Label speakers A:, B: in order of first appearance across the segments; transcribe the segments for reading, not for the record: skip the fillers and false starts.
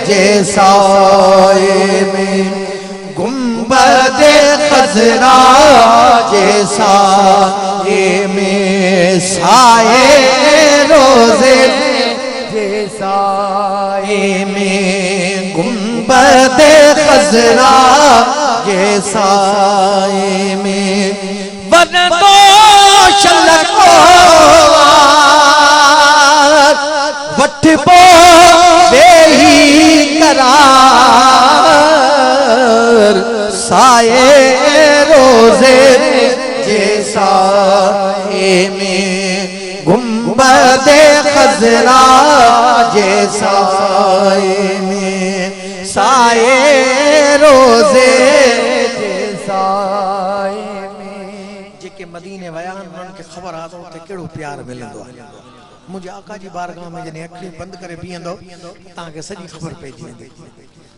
A: जैसा में, गुंबद खजरा जैसा में, साए रोजे जैसा में, गुंबद खजरा जैसा में, वरदो शलको वठबो बेही करार, साए रोजे जैसा में, गुंबद खजरा जैसा में, साए रोजे जैसा में। जेके मदीने वया उन्हनि खे ख़बर आहे त उते कहिड़ो प्यार मिलंदो आहे। मुझे आका जी बारगाह में जने अखियूं बंद करे बीहंदो ताके सजी खबर पइजी वेंदी,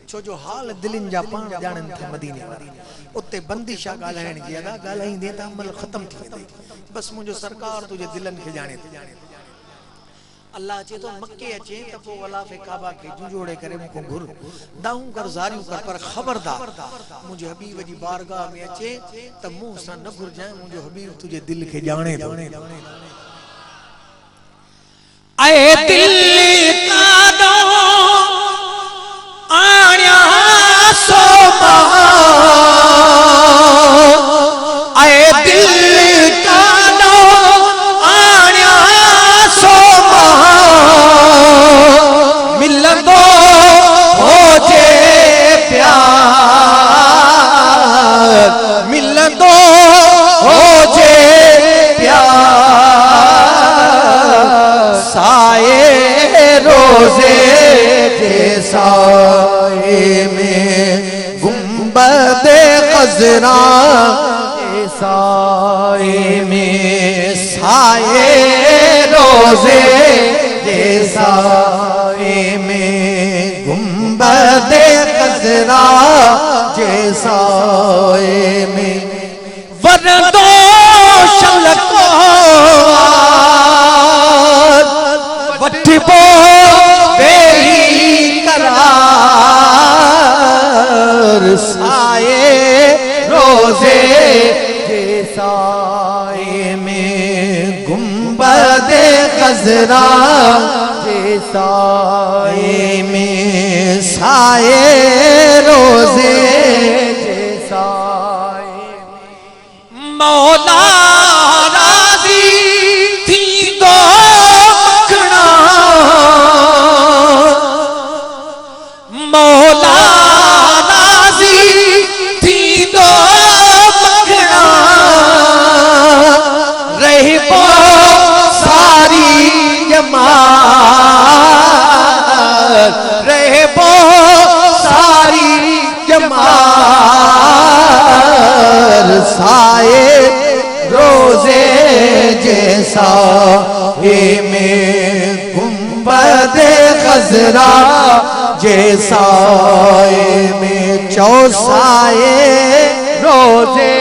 A: छो जो हाल दिलनि जा पाण ॼाणनि था मदीने वारा। उते बंदिशा ॻाल्हाइण जी अदा ॻाल्हाईंदे त अमल ख़त्म थी वेंदे। बस मुंहिंजो सरकार तुझे दिलनि खे ॼाणे थो। अल्लाह चे तो मक्के अचे त पोइ वलाफे काबा खे जुजोड़े करे मूंखे घुर दाऊं कर ज़ारियूं कर, पर ख़बरदार मुंहिंजे हबीब जी बारगाह में अचे त मूं सां न घुरजांइ। मुंहिंजो हबीब तुझे दिल खे ॼाणे थो। ऐ दिल कानो आण्या सो ऐ दिल कानो आण्या सो मिलंदो होजे प्यार, मिलंदो होजे प्यार, साए रोजे जैसा में, गुंबद खजरा जैसा में, साए रोजे जैसा में, गुंबद खजरा जैसा में, वरदो शलको वठबो बेही करार, साए रोजे जैसा में, गुंबद खजरा जैसा में, साए रोजे जैसा में। मौला राज़ी थींदो मखणा, मौला राज़ी थींदो मखणा, रहबो सारी जमात, रहबो सारी जमात, साए रोजे जैसा में, गुंबद खजरा जैसा में, चौसाए रोजे